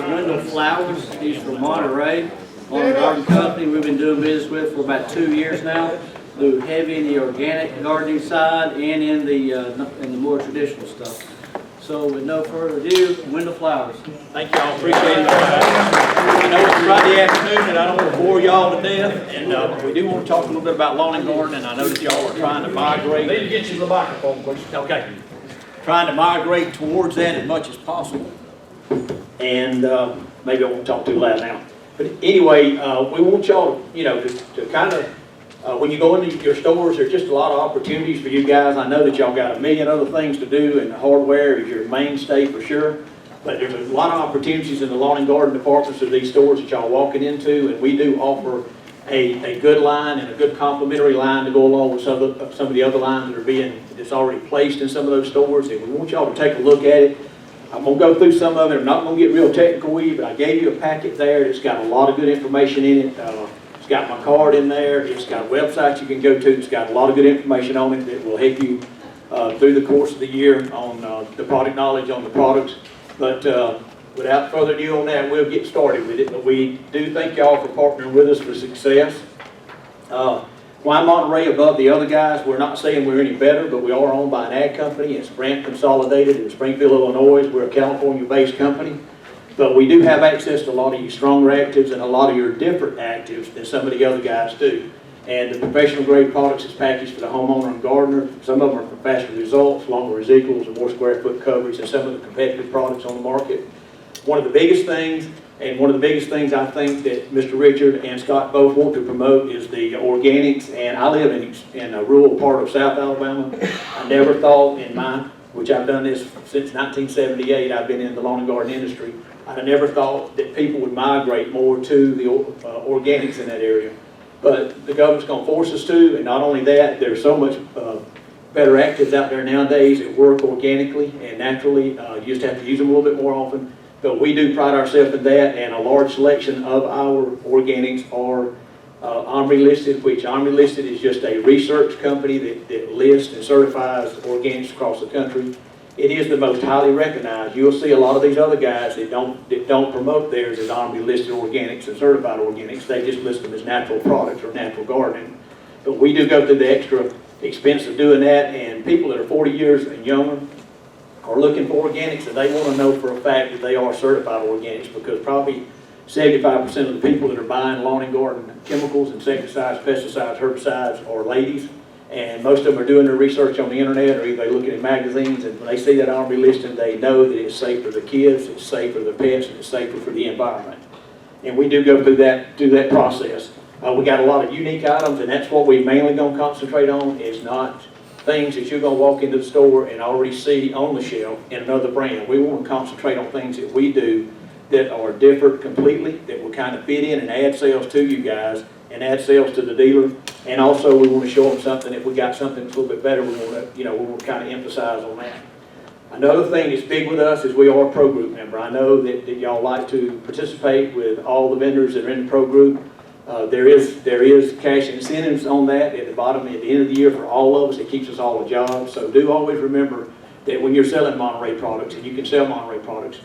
Flowers. He's from Monterey, on a garden company we've been doing business with for about 2 years now. Do heavy in the organic gardening side and in the more traditional stuff. So with no further ado, Wendell Flowers. Thank y'all, appreciate it. I know it's Friday afternoon and I don't want to bore y'all to death, and we do want to talk a little bit about lawn and garden, and I know that y'all are trying to migrate. Need to get you the microphone, please. Okay. Trying to migrate towards that as much as possible. And maybe I won't talk too loud now. But anyway, we want y'all, to kind of, when you go into your stores, there's just a lot of opportunities for you guys. I know that y'all got a million other things to do, and hardware is your mainstay for sure. But there's a lot of opportunities in the lawn and garden departments of these stores that y'all walking into, and we do offer a good line and a good complementary line to go along with some of the other lines that's already placed in some of those stores. And we want y'all to take a look at it. I'm going to go through some of it. I'm not going to get real technical with you, but I gave you a packet there that's got a lot of good information in it. It's got my card in there. It's got a website you can go to. It's got a lot of good information on it that will help you through the course of the year on the product knowledge on the products. But without further ado on that, we'll get started with it. But we do thank y'all for partnering with us for success. Why Monterey above the other guys? We're not saying we're any better, but we are owned by an ag company. It's brand consolidated in Springfield, Illinois. We're a California-based company. But we do have access to a lot of your stronger actives and a lot of your different actives than some of the other guys do. And the professional grade products is packaged for the homeowner and gardener. Some of them are for faster results, longer residuals, and more square foot coverage than some of the competitive products on the market. One of the biggest things I think that Mr. Richard and Scott both want to promote is the organics. And I live in a rural part of South Alabama. I never thought in which I've done this since 1978, I've been in the lawn and garden industry. I never thought that people would migrate more to the organics in that area. But the government's going to force us to, and not only that, there's so much better actives out there nowadays that work organically and naturally. You just have to use them a little bit more often. But we do pride ourselves in that, and a large selection of our organics are OMRI listed, which OMRI listed is just a research company that lists and certifies organics across the country. It is the most highly recognized. You'll see a lot of these other guys that don't promote theirs as OMRI listed organics and certified organics. They just list them as natural products or natural gardening. But we do go through the extra expense of doing that, and people that are 40 years and younger are looking for organics, and they want to know for a fact that they are certified organics, because probably 75% of the people that are buying lawn and garden chemicals, insecticides, pesticides, herbicides are ladies, and most of them are doing their research on the internet or either looking at magazines, and when they see that OMRI listing, they know that it's safe for the kids, it's safe for the pets, and it's safer for the environment. And we do go through that process. We got a lot of unique items, and that's what we mainly going to concentrate on, is not things that you're going to walk into the store and already see on the shelf in another brand. We want to concentrate on things that we do that are different completely, that will kind of fit in and add sales to you guys and add sales to the dealer. And also we want to show them something, if we got something that's a little bit better, we want to kind of emphasize on that. Another thing that's big with us is we are a pro group member. I know that y'all like to participate with all the vendors that are in the pro group. There is cash incentives on that at the bottom at the end of the year for all of us. It keeps us all a job. So do always remember that when you're selling Monterey products, and you can sell Monterey products,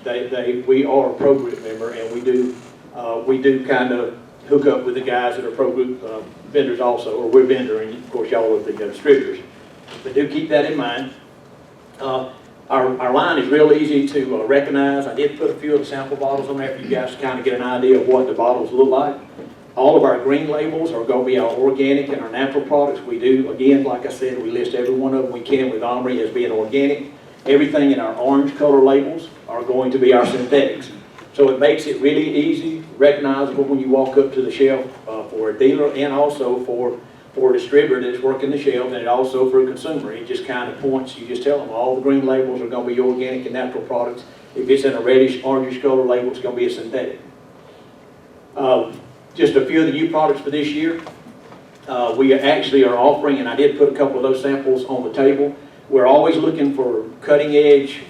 we are a pro group member, and we do kind of hook up with the guys that are pro group vendors also, or we're vendor, and of course y'all are the distributors. But do keep that in mind. Our line is real easy to recognize. I did put a few of the sample bottles on there for you guys to kind of get an idea of what the bottles look like. All of our green labels are going to be our organic and our natural products. We do, again, like I said, we list every one of them we can with OMRI as being organic. Everything in our orange color labels are going to be our synthetics. So it makes it really easy, recognizable when you walk up to the shelf for a dealer, and also for a distributor that's working the shelf, and also for a consumer. It just kind of points, you just tell them all the green labels are going to be organic and natural products. If it's in a reddish, orangish color label, it's going to be a synthetic. Just a few of the new products for this year. We actually are offering, and I did put a couple of those samples on the table. We're always looking for cutting edge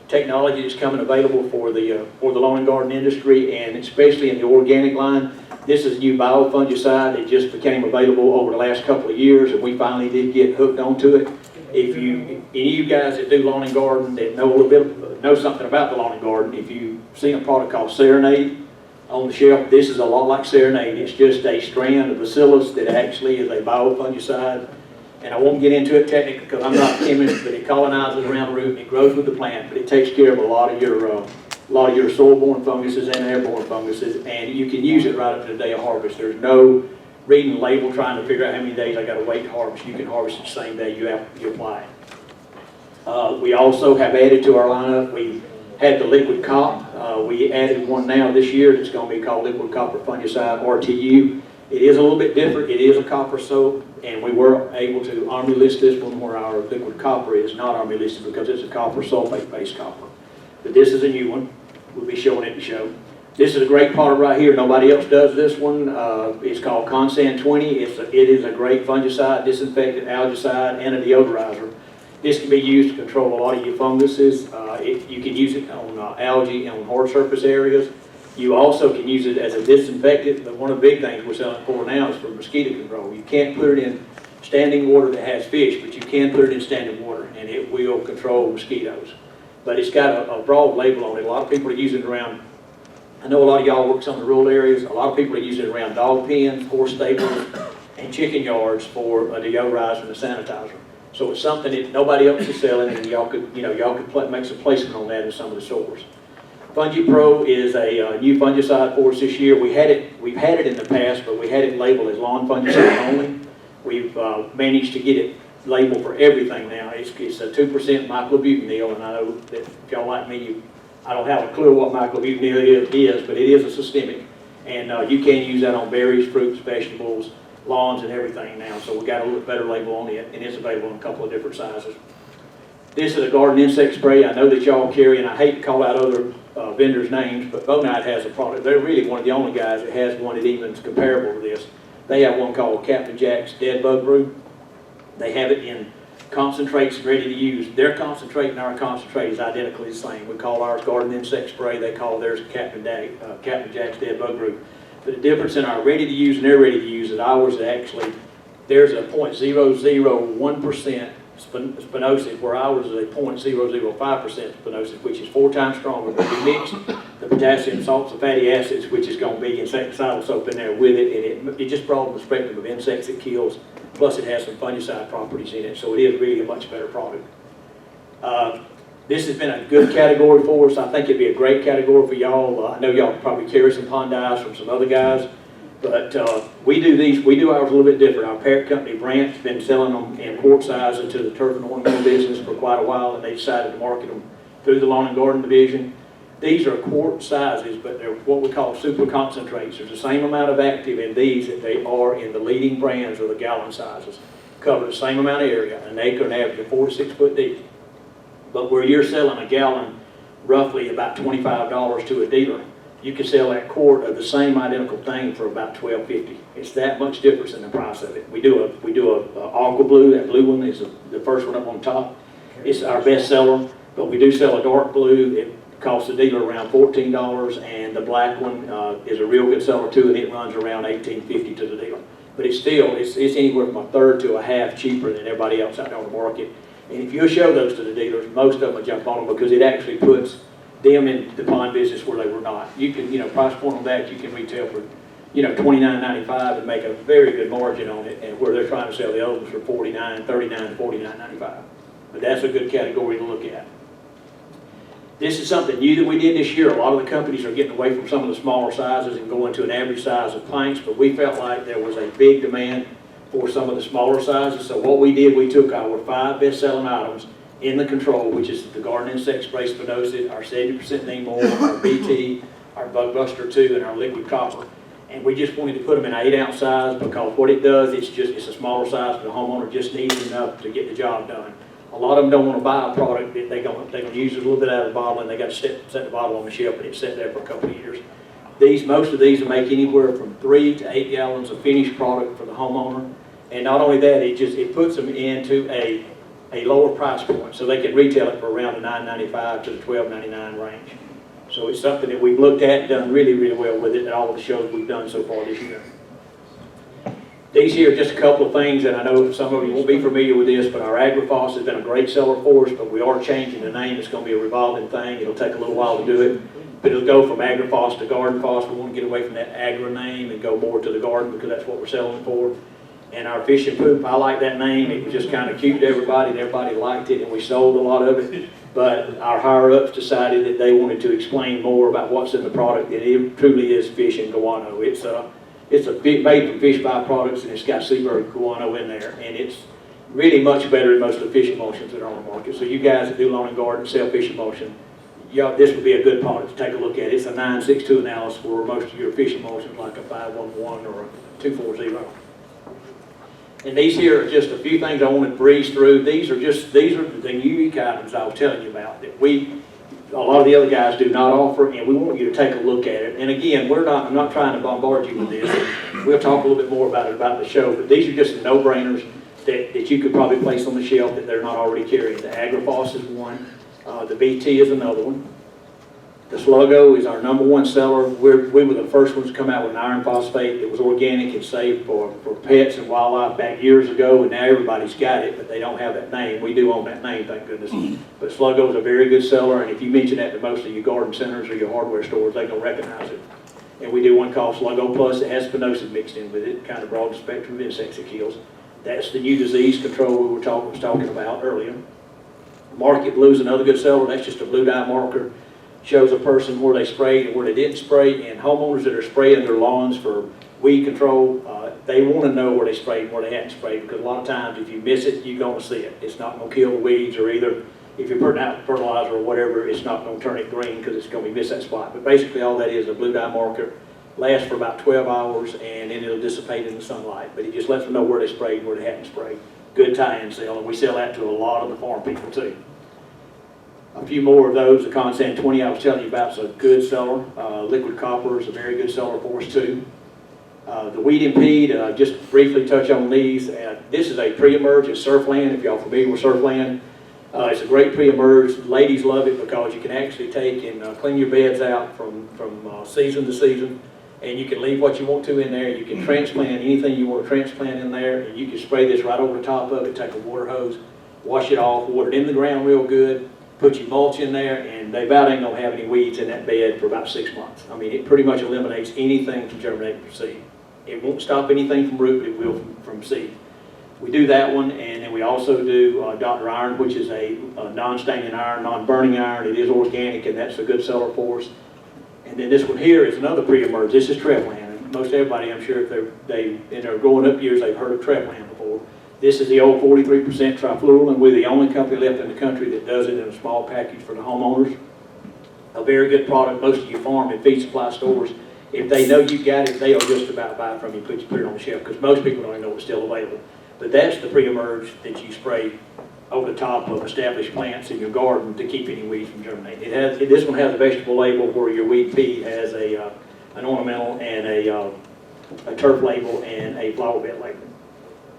technology that's coming available for the lawn and garden industry, and especially in the organic line. This is a new biofungicide that just became available over the last couple of years, and we finally did get hooked onto it. If you, any of you guys that do lawn and garden that know a little bit, know something about the lawn and garden, if you've seen a product called Serenade on the shelf, this is a lot like Serenade. It's just a strand of bacillus that actually is a biofungicide. And I won't get into it technically because I'm not a chemist, but it colonizes around the root and it grows with the plant, but it takes care of a lot of your soil-borne funguses and airborne funguses, and you can use it right up to the day of harvest. There's no reading the label trying to figure out how many days I got to wait to harvest. You can harvest it the same day you apply it. We also have added to our lineup, we had the liquid cop. We added one now this year that's going to be called liquid copper fungicide, RTU. It is a little bit different. It is a copper soap, and we were able to army list this one where our liquid copper is not army listed because it's a copper sulfate-based copper. But this is a new one. We'll be showing it at the show. This is a great product right here. Nobody else does this one. It's called Consan 20. It is a great fungicide, disinfectant, algicide, and a deodorizer. This can be used to control a lot of your funguses. You can use it on algae and on hard surface areas. You also can use it as a disinfectant, but one of the big things we're selling it for now is for mosquito control. You can't put it in standing water that has fish, but you can put it in standing water, and it will control mosquitoes. But it's got a broad label on it. A lot of people are using it around, I know a lot of y'all works on the rural areas, a lot of people are using it around dog pens, horse stables, and chicken yards for a deodorizer and a sanitizer. So it's something that nobody else is selling, and y'all could make some placement on that in some of the stores. Fungi Pro is a new fungicide for us this year. We've had it in the past, but we had it labeled as lawn fungicide only. We've managed to get it labeled for everything now. It's a 2% microbutanil, and I know that if y'all like me, I don't have a clue what microbutanil is, but it is a systemic. And you can use that on berries, fruits, vegetables, lawns, and everything now. So we got a little better label on it, and it's available in a couple of different sizes. This is a garden insect spray. I know that y'all carry, and I hate to call out other vendors' names, but Bonite has a product. They're really one of the only guys that has one that even is comparable to this. They have one called Captain Jack's Dead Bug Brew. They have it in concentrates ready to use. Their concentrate and our concentrate is identically the same. We call ours garden insect spray. They call theirs Captain Jack's Dead Bug Brew. But the difference in our ready to use and their ready to use is ours is actually, there's a 0.001% spinosad, where ours is a 0.005% spinosad, which is 4 times stronger. But we mix the potassium salts and fatty acids, which is going to be insecticidal soap in there with it, and it just broadens the spectrum of insects it kills. Plus it has some fungicide properties in it, so it is really a much better product. This has been a good category for us. I think it'd be a great category for y'all. I know y'all probably carry some pond dyes from some other guys, but we do ours a little bit different. Our parent company, Brandt's been selling them in quart size into the turf and ornamental business for quite a while, and they decided to market them through the lawn and garden division. These are quart sizes, but they're what we call super concentrates. There's the same amount of active in these that they are in the leading brands of the gallon sizes. Cover the same amount of area, an acre and average of 4 to 6 foot deep. But where you're selling a gallon roughly about $25 to a dealer, you can sell that quart of the same identical thing for about $12.50. It's that much difference in the price of it. We do a aqua blue. That blue one is the first one up on top. It's our best seller, but we do sell a dark blue. It costs the dealer around $14, and the black one is a real good seller too, and it runs around $18.50 to the dealer. But it's anywhere from a third to a half cheaper than everybody else out there on the market. And if you show those to the dealers, most of them will jump on them because it actually puts them in the pond business where they were not. You can, price point on that, you can retail for, $29.95 and make a very good margin on it, and where they're trying to sell the other ones for $39, $39, $49.95. But that's a good category to look at. This is something new that we did this year. A lot of the companies are getting away from some of the smaller sizes and going to an average size of pints, but we felt like there was a big demand for some of the smaller sizes. So what we did, we took our 5 best-selling items in the control, which is the garden insect spray spinosad, our 70% neem oil, our BT, our Bug Buster 2, and our liquid copper. And we just wanted to put them in an 8-ounce size because what it does, it's a smaller size, but the homeowner just needs enough to get the job done. A lot of them don't want to buy a product that they're going to use it a little bit out of the bottle, and they got to set the bottle on the shelf, and it's set there for a couple of years. Most of these will make anywhere from 3 to 8 gallons of finished product for the homeowner. And not only that, it puts them into a lower price point, so they can retail it for around the $9.95 to the $12.99 range. So it's something that we've looked at and done really, really well with it at all the shows we've done so far this year. These here are just a couple of things, and I know some of you won't be familiar with this, but our AgriFos has been a great seller for us, but we are changing the name. It's going to be a revolving thing. It'll take a little while to do it, but it'll go from AgriFos to GardenFos. We want to get away from that Agri name and go more to the garden because that's what we're selling it for. And our fish and poop, I like that name. It was just kind of cute to everybody, and everybody liked it, and we sold a lot of it. But our higher-ups decided that they wanted to explain more about what's in the product, and it truly is fish and guano. It's made from fish byproducts, and it's got seabird guano in there, and it's really much better than most of the fish emulsions that are on the market. So you guys that do lawn and garden, sell fish emulsion, this would be a good product to take a look at. It's a 962 analysis for most of your fish emulsions, like a 511 or a 240. And these here are just a few things I want to breeze through. These are the unique items I was telling you about that a lot of the other guys do not offer, and we want you to take a look at it. And again, I'm not trying to bombard you with this. We'll talk a little bit more about it about the show, but these are just the no-brainers that you could probably place on the shelf that they're not already carrying. The AgriFos is one. The BT is another one. The Sluggo is our #1 seller. We were the first ones to come out with an iron phosphate that was organic and safe for pets and wildlife back years ago, and now everybody's got it, but they don't have that name. We do own that name, thank goodness. But Sluggo is a very good seller, and if you mention that to most of your garden centers or your hardware stores, they're going to recognize it. And we do one called Sluggo Plus that has spinosad mixed in with it, kind of broad spectrum of insects it kills. That's the new disease control we was talking about earlier. Market Blue is another good seller. That's just a blue dye marker. Shows a person where they sprayed and where they didn't spray, and homeowners that are spraying their lawns for weed control, they want to know where they sprayed and where they hadn't sprayed, because a lot of times if you miss it, you're going to see it. It's not going to kill the weeds, or either if you're putting out fertilizer or whatever, it's not going to turn it green because it's going to be miss that spot. But basically all that is a blue dye marker, lasts for about 12 hours, and then it'll dissipate in the sunlight. But it just lets them know where they sprayed and where they hadn't sprayed. Good tie-in sale, and we sell that to a lot of the farm people too. A few more of those. The Consan 20 I was telling you about is a good seller. Liquid Copper is a very good seller for us too. The Weed Impede, just briefly touch on these. This is a pre-emerge. It's Surfland, if y'all familiar with Surfland. It's a great pre-emerge. Ladies love it because you can actually take and clean your beds out from season to season, and you can leave what you want to in there. You can transplant anything you want to transplant in there, and you can spray this right over the top of it, take a water hose, wash it off, water it in the ground real good, put your mulch in there, and they about ain't gonna have any weeds in that bed for about 6 months. I mean, it pretty much eliminates anything from germinating from seed. It won't stop anything from root, but it will from seed. We do that one, and then we also do Dr. Iron, which is a non-staining iron, non-burning iron. It is organic, and that's a good seller for us. And then this one here is another pre-emerge. This is Treflan. And most everybody, I'm sure, if they in their growing up years, they've heard of Treflan before. This is the old 43% trifluorine, and we're the only company left in the country that does it in a small package for the homeowners. A very good product. Most of your farm and feed supply stores, if they know you got it, they'll just about buy it from you, put it on the shelf, because most people don't even know it's still available. But that's the pre-emerge that you spray over the top of established plants in your garden to keep any weeds from germinating. This one has a vegetable label, where your weed feed has an ornamental and a turf label and a flower bed label.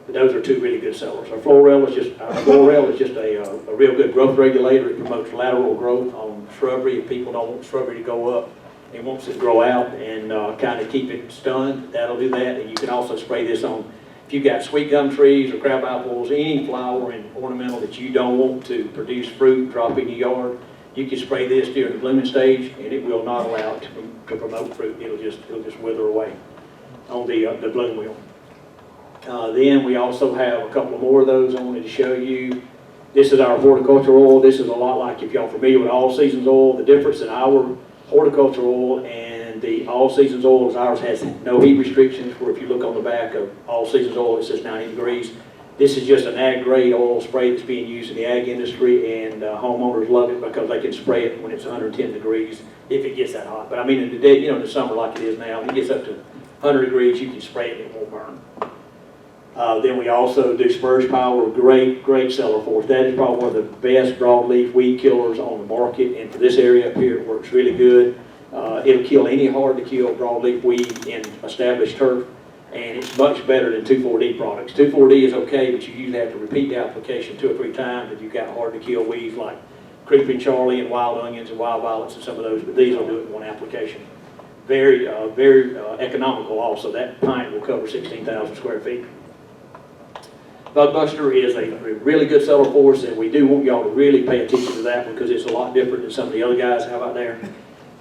But those are two really good sellers. Our Florel is just a real good growth regulator. It promotes lateral growth on shrubbery. If people don't want shrubbery to go up, they want it to grow out and kind of keep it stunned, that'll do that. And you can also spray this on, if you've got sweet gum trees or crab apples, any flower and ornamental that you don't want to produce fruit, drop in your yard, you can spray this during the blooming stage, and it will not allow it to promote fruit. It'll just wither away on the bloom wheel. Then we also have a couple more of those I wanted to show you. This is our horticultural oil. This is a lot like, if y'all are familiar with all seasons oil, the difference in our horticultural oil and the all seasons oil is ours has no heat restrictions, where if you look on the back of all seasons oil, it says 90 degrees. This is just an ag grade oil spray that's being used in the ag industry, and homeowners love it because they can spray it when it's 110 degrees if it gets that hot. But I mean, in the summer like it is now, if it gets up to 100 degrees, you can spray it and it won't burn. Then we also do Spurge Power, great seller for us. That is probably one of the best broadleaf weed killers on the market, and for this area up here, it works really good. It'll kill any hard-to-kill broadleaf weed in established turf, and it's much better than 2,4-D products. 2,4-D is okay, but you usually have to repeat the application 2 or 3 times if you've got hard-to-kill weeds like creeping Charlie and wild onions and wild violets and some of those, but these will do it in one application. very economical also. That pint will cover 16,000 square feet. Bug Buster is a really good seller for us, and we do want y'all to really pay attention to that because it's a lot different than some of the other guys have out there.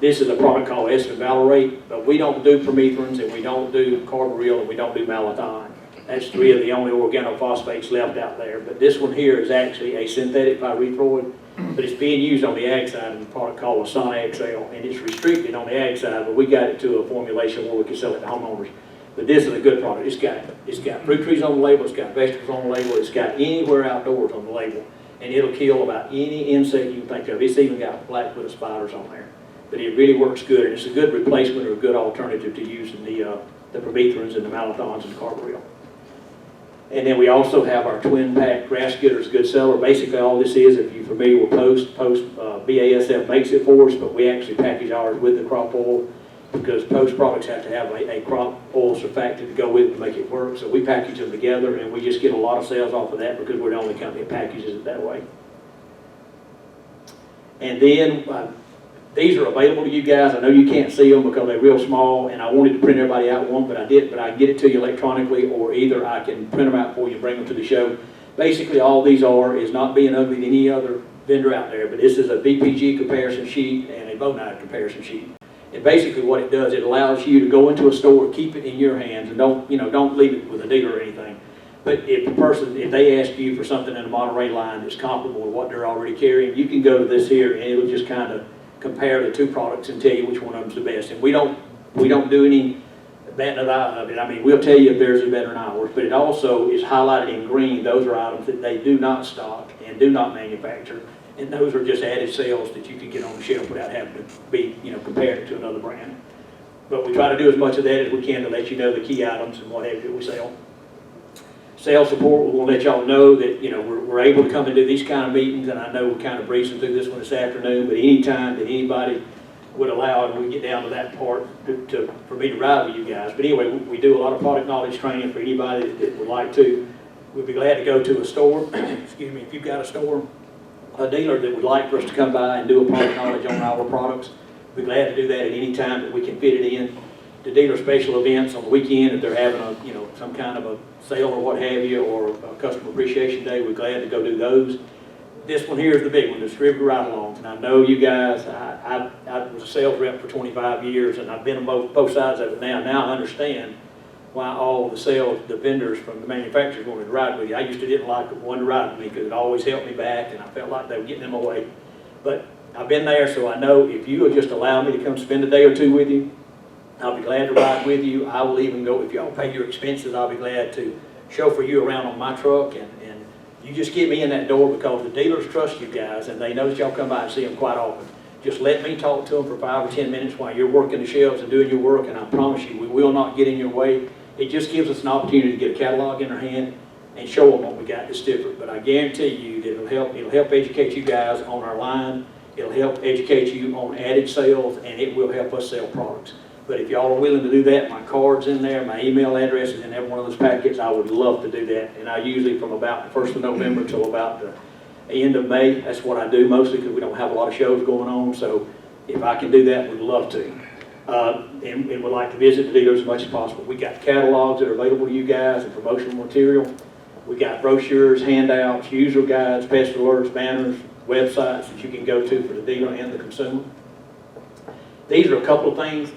This is a product called Valerate, but we don't do permethrins, and we don't do carbaryl, and we don't do malathion. That's three of the only organophosphates left out there. But this one here is actually a synthetic pyrethroid, but it's being used on the ag side in a product called Asana XL, and it's restricted on the ag side, but we got it to a formulation where we can sell it to homeowners. But this is a good product. It's got fruit trees on the label, it's got vegetables on the label, it's got anywhere outdoors on the label, and it'll kill about any insect you can think of. It's even got black-footed spiders on there. But it really works good, and it's a good replacement or a good alternative to using the permethrins and the malathions and the carbaryl. And then we also have our twin pack grass getter, is a good seller. Basically all this is, if you're familiar with Post, BASF makes it for us, but we actually package ours with the crop oil because Post products have to have a crop oil surfactant to go with it to make it work. So we package them together, and we just get a lot of sales off of that because we're the only company that packages it that way. And then these are available to you guys. I know you can't see them because they're real small, and I wanted to print everybody out one, but I didn't. But I can get it to you electronically, or either I can print them out for you and bring them to the show. Basically, all these is not being ugly to any other vendor out there, but this is a VPG comparison sheet and a Bonide comparison sheet. And basically what it does, it allows you to go into a store, keep it in your hands, and don't leave it with a dealer or anything. But if they ask you for something in the Monterey line that's comparable to what they're already carrying, you can go to this here, and it'll just kind of compare the two products and tell you which one of them's the best. And we don't do any batting of the eye of it. I mean, we'll tell you if theirs is better than ours, but it also is highlighted in green. Those are items that they do not stock and do not manufacture, and those are just added sales that you can get on the shelf without having to be, compared to another brand. But we try to do as much of that as we can to let you know the key items and what have you that we sell. Sales support, we want to let y'all know that we're able to come and do these kind of meetings, and I know we're kind of breezing through this one this afternoon, but anytime that anybody would allow, and we get down to that part for me to ride with you guys. But anyway, we do a lot of product knowledge training for anybody that would like to. We'd be glad to go to a store, excuse me, if you've got a store, a dealer that would like for us to come by and do a product knowledge on our products, we'd be glad to do that at any time that we can fit it in. The dealer special events on the weekend, if they're having some kind of a sale or what have you, or a customer appreciation day, we're glad to go do those. This one here is the big one, the distributor ride-alongs. And I know you guys, I was a sales rep for 25 years, and I've been on both sides of it now. Now I understand why all the vendors from the manufacturers wanted to ride with you. I used to didn't like one to ride with me because it always held me back, and I felt like they were getting in my way. But I've been there, so I know if you will just allow me to come spend a day or two with you, I'll be glad to ride with you. I will even go, if y'all pay your expenses, I'll be glad to chauffeur you around on my truck, and you just get me in that door because the dealers trust you guys, and they know that y'all come by and see them quite often. Just let me talk to them for 5 or 10 minutes while you're working the shelves and doing your work, and I promise you, we will not get in your way. It just gives us an opportunity to get a catalog in our hand and show them what we got that's different. But I guarantee you that it'll help educate you guys on our line, it'll help educate you on added sales, and it will help us sell products. But if y'all are willing to do that, my card's in there, my email address is in every one of those packets. I would love to do that. And I usually from about the 1st of November till about the end of May, that's what I do mostly because we don't have a lot of shows going on. So if I can do that, we'd love to. And would like to visit the dealers as much as possible. We got catalogs that are available to you guys and promotional material. We got brochures, handouts, user guides, pest alerts, banners, websites that you can go to for the dealer and the consumer. These are a couple of things.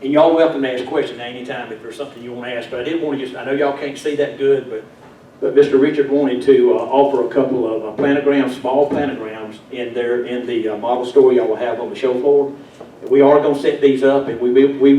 And y'all welcome to ask questions anytime if there's something you want to ask. But I didn't want to I know y'all can't see that good, but Mr. Richard wanted to offer a couple of planograms, small planograms in the model store y'all will have on the show floor. And we are going to set these up, and we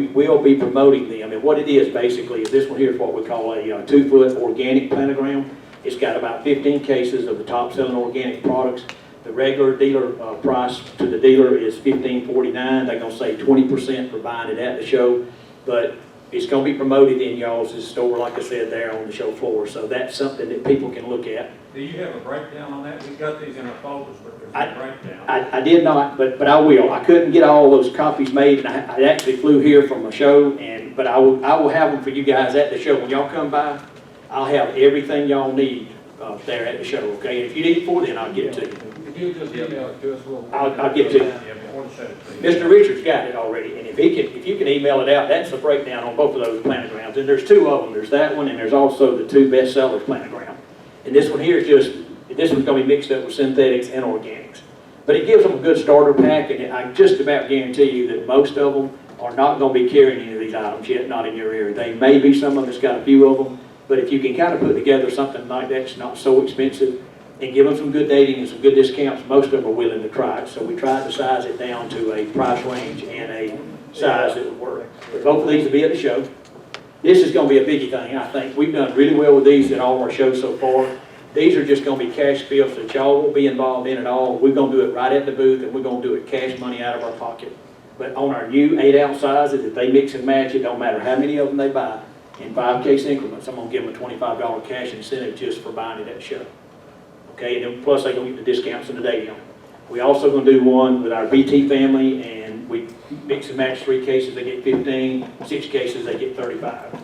will be promoting them. And what it is basically is this one here is what we call a 2-foot organic planogram. It's got about 15 cases of the top selling organic products. The regular dealer price to the dealer is $15.49. They're going to save 20% for buying it at the show, but it's going to be promoted in y'all's store, like I said, there on the show floor. So that's something that people can look at. Do you have a breakdown on that? We've got these in our folders, but there's no breakdown. I did not, but I will. I couldn't get all those copies made, and I actually flew here from a show, but I will have them for you guys at the show. When y'all come by, I'll have everything y'all need there at the show, okay? If you need it for then I'll get it to you. If you just email it to us, we'll. I'll get to you. Yeah, we'll send it to you. Mr. Richards got it already, and if you can email it out, that's a breakdown on both of those planograms. And there's two of them. There's that one, and there's also the two bestsellers planogram. And this one here is this one's going to be mixed up with synthetics and organics. But it gives them a good starter pack, and I just about guarantee you that most of them are not going to be carrying any of these items yet, not in your area. They may be some of us got a few of them, but if you can kind of put together something like that's not so expensive and give them some good dating and some good discounts, most of them are willing to try it. So we tried to size it down to a price range and a size that would work. But both of these will be at the show. This is going to be a biggie thing, I think. We've done really well with these at all our shows so far. These are just going to be cash spiffs that y'all won't be involved in at all. We're going to do it right at the booth, and we're going to do it cash money out of our pocket. But on our new 8-ounce sizes, if they mix and match, it don't matter how many of them they buy, in 5-case increments, I'm going to give them a $25 cash incentive just for buying it at the show. Okay, and then plus they're going to get the discounts in the day on. We also going to do one with our BT family, and we mix and match 3 cases, they get 15, 6 cases, they get 35.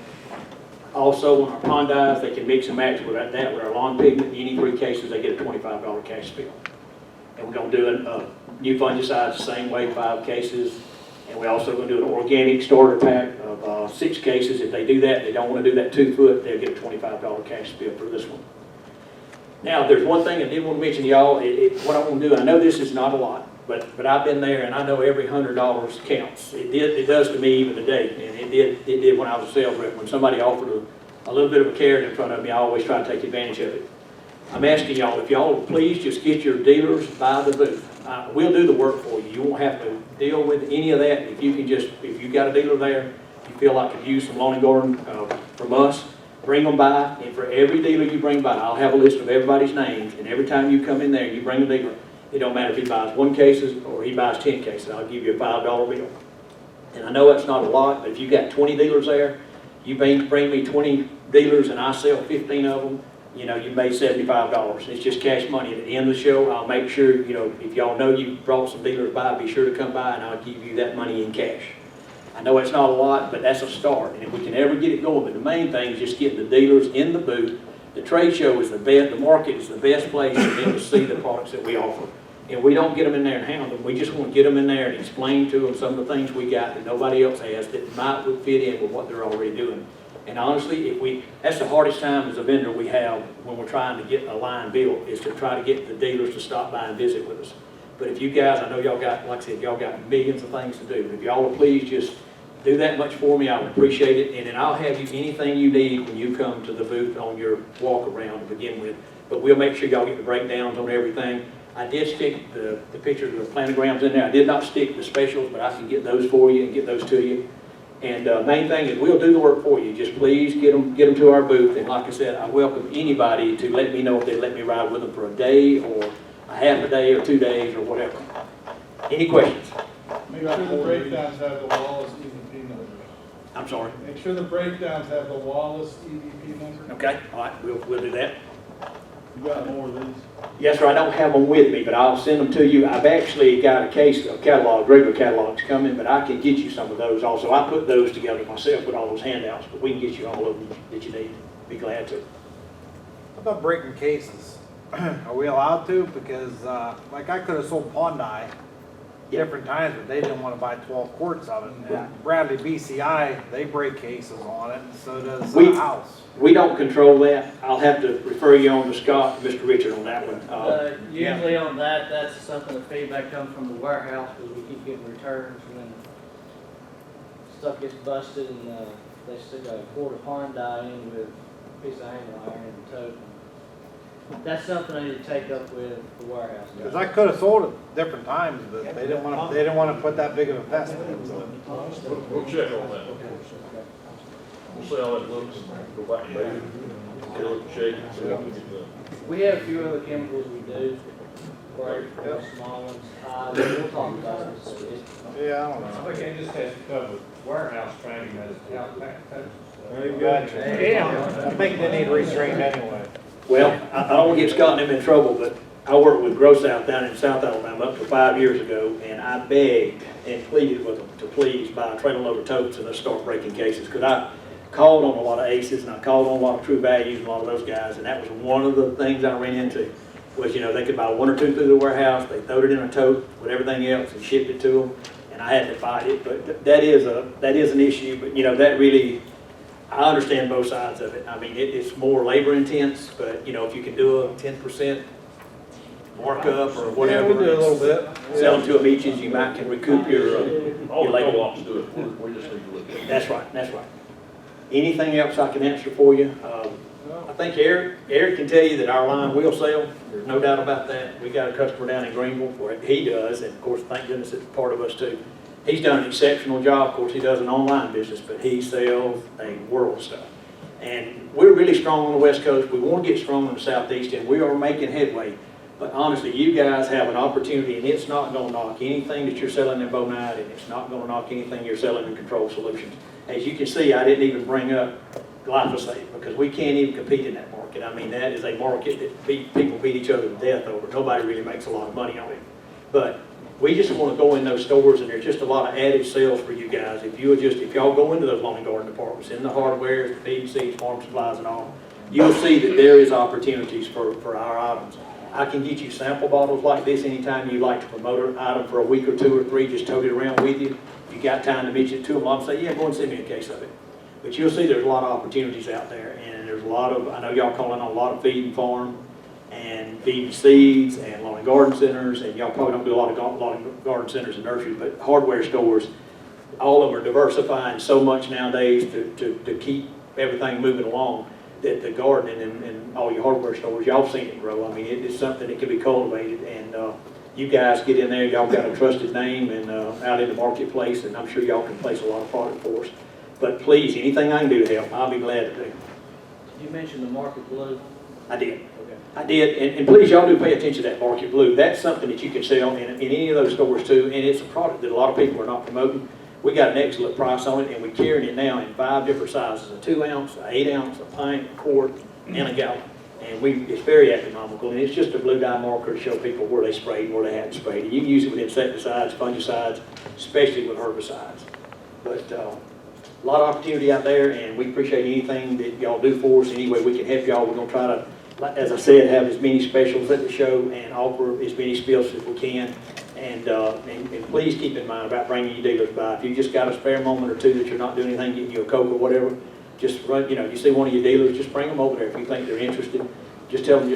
Also, on our Pondyes, they can mix and match with that with our lawn pigment. Any 3 cases, they get a $25 cash spill. And we're going to do a new fungicides the same way, 5 cases. And we're also going to do an organic starter pack of 6 cases. If they do that, they don't want to do that 2-foot, they'll get a $25 cash spill for this one. Now, there's one thing I did want to mention to y'all. What I want to do, I know this is not a lot, but I've been there and I know every $100 counts. It does to me even today, and it did when I was a sales rep. When somebody offered a little bit of a carrot in front of me, I always try to take advantage of it. I'm asking y'all, if y'all will please just get your dealers by the booth. We'll do the work for you. You won't have to deal with any of that. If you got a dealer there, you feel like you use some lawn and garden from us, bring them by, and for every dealer you bring by, I'll have a list of everybody's names, and every time you come in there and you bring a dealer, it don't matter if he buys 1 case or he buys 10 cases, I'll give you a $5 bill. And I know that's not a lot, but if you got 20 dealers there, you bring me 20 dealers and I sell 15 of them, you know, you made $75. It's just cash money. At the end of the show, I'll make sure, you know, if y'all know you brought some dealers by, be sure to come by and I'll give you that money in cash. I know it's not a lot, but that's a start. And if we can ever get it going, but the main thing is just getting the dealers in the booth. The trade show is the best, the market is the best place for them to see the products that we offer. And we don't get them in there and hound them. We just want to get them in there and explain to them some of the things we got that nobody else has that might would fit in with what they're already doing. And honestly, that's the hardest time as a vendor we have when we're trying to get a line built, is to try to get the dealers to stop by and visit with us. But if you guys, I know y'all got, like I said, y'all got millions of things to do. If y'all will please just do that much for me, I would appreciate it. And then I'll have you anything you need when you come to the booth on your walk around to begin with. But we'll make sure y'all get the breakdowns on everything. I did stick the pictures of the planograms in there. I did not stick the specials, but I can get those for you and get those to you. And main thing is we'll do the work for you. Just please get them to our booth. And like I said, I welcome anybody to let me know if they let me ride with them for a day or a half a day or 2 days or whatever. Any questions? Make sure the breakdowns have the Wallace EVP numbers. I'm sorry. Make sure the breakdowns have the Wallace EVP number. Okay, all right, we'll do that. You got more of these? Yes, sir, I don't have them with me, but I'll send them to you. I've actually got a case of catalog, regular catalogs coming, but I can get you some of those also. I put those together myself with all those handouts, but we can get you all of them that you need. Be glad to. How about breaking cases? Are we allowed to? Because, like, I could have sold Pondi different times, but they didn't want to buy 12 quarts of it. And Bradley BCI, they break cases on it, and so does the house. We don't control that. I'll have to refer you on to Scott and Mr. Richard on that one. Usually on that, that's something the feedback comes from the warehouse, because we keep getting returns when stuff gets busted and they stick a quart of Hyundai in with a piece of angle iron in the tote. That's something I need to take up with the warehouse. Because I could have sold it different times, but they didn't want to. They didn't want to put that big of an investment into it. We'll check on that. We'll see how that looks, go back and maybe, get a shake and see what we can do. We have a few other chemicals we do, great, small ones, we'll talk about it. Yeah, I don't know. We can't just have to cover warehouse training as out back. Yeah, I think they need restrained anyway. Well, I don't want to get Scott and them in trouble, but I worked with Grow South down in South Alabama up to 5 years ago, and I begged and pleaded with them to please buy a trailer load of totes and let's start breaking cases. Because I called on a lot of aces and I called on a lot of True Values and a lot of those guys, and that was one of the things I ran into. was, they could buy one or two through the warehouse, they throwed it in a tote with everything else and shipped it to them, and I had to fight it, but that is an issue, but that really, I understand both sides of it. I mean, it's more labor intense, but if you can do a 10% markup or whatever. Yeah, we do a little bit. Sell them to them each, you might can recoup your All the labor. co-ops do it, we just need to look at it. That's right. Anything else I can answer for you? I think Eric can tell you that our line will sell. There's no doubt about that. We got a customer down in Greenville, where he does, and of course, thank goodness it's part of us too. He's done an exceptional job. Of course, he does an online business, but he sells a world of stuff. And we're really strong on the West Coast. We want to get strong in the Southeast, and we are making headway. But honestly, you guys have an opportunity, and it's not going to knock anything that you're selling in Bonite, and it's not going to knock anything you're selling in Control Solutions. As you can see, I didn't even bring up glyphosate, because we can't even compete in that market. I mean, that is a market that people beat each other to death over. Nobody really makes a lot of money on it. But we just want to go in those stores, and there's just a lot of added sales for you guys. If y'all go into those lawn and garden departments, in the hardware, the feed, seeds, farm supplies, and all, you'll see that there is opportunities for our items. I can get you sample bottles like this anytime you like to promote an item for a week or 2 or 3, just tote it around with you. If you got time to mention it to them, I'll say, yeah, go and send me a case of it. But you'll see there's a lot of opportunities out there, and there's a lot of, I know y'all calling on a lot of feed and farm, and feed and seeds, and lawn and garden centers, and y'all probably don't do a lot of lawn and garden centers and nurseries, but hardware stores, all of them are diversifying so much nowadays to keep everything moving along, that the gardening and all your hardware stores, y'all seen it grow. I mean, it's something that can be cultivated, and you guys get in there, y'all got a trusted name and out in the marketplace, and I'm sure y'all can place a lot of product for us. But please, anything I can do to help, I'll be glad to do. You mentioned the Market Blue. I did. Okay. I did, and please, y'all do pay attention to that Market Blue. That's something that you can sell in any of those stores too, and it's a product that a lot of people are not promoting. We got an excellent price on it, and we're carrying it now in 5 different sizes: a 2 ounce, an 8 ounce, a pint, a quart, and a gallon. And it's very economical, and it's just a blue dye marker to show people where they sprayed and where they hadn't sprayed. And you can use it with insecticides, fungicides, especially with herbicides. But a lot of opportunity out there, and we appreciate anything that y'all do for us. Any way we can help y'all, we're going to try to, as I said, have as many specials at the show and offer as many spills as we can. And please keep in mind about bringing your dealers by. If you just got a spare moment or two that you're not doing anything, getting you a Coke or whatever, just run, you see one of your dealers, just bring them over there if you think they're interested. Just tell them,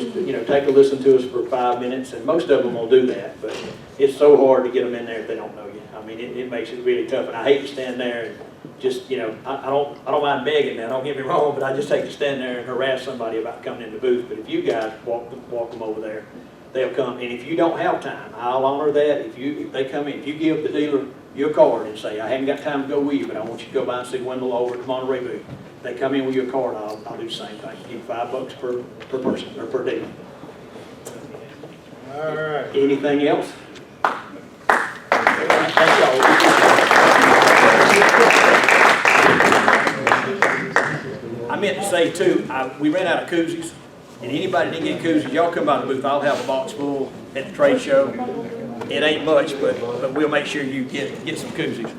take a listen to us for 5 minutes, and most of them will do that, but it's so hard to get them in there if they don't know you. I mean, it makes it really tough, and I hate to stand there and just, I don't mind begging now, don't get me wrong, but I just hate to stand there and harass somebody about coming in the booth. But if you guys walk them over there, they'll come. And if you don't have time, I'll honor that. If they come in, if you give the dealer your card and say, I haven't got time to go with you, but I want you to go by and see Wendell over at the Monterey booth. They come in with your card, I'll do the same thing. Give you $5 per person or per dealer. All right. Anything else? Thank y'all. I meant to say too, we ran out of koozies, and anybody didn't get koozies, y'all come by the booth, I'll have a box full at the trade show. It ain't much, but we'll make sure you get some koozies.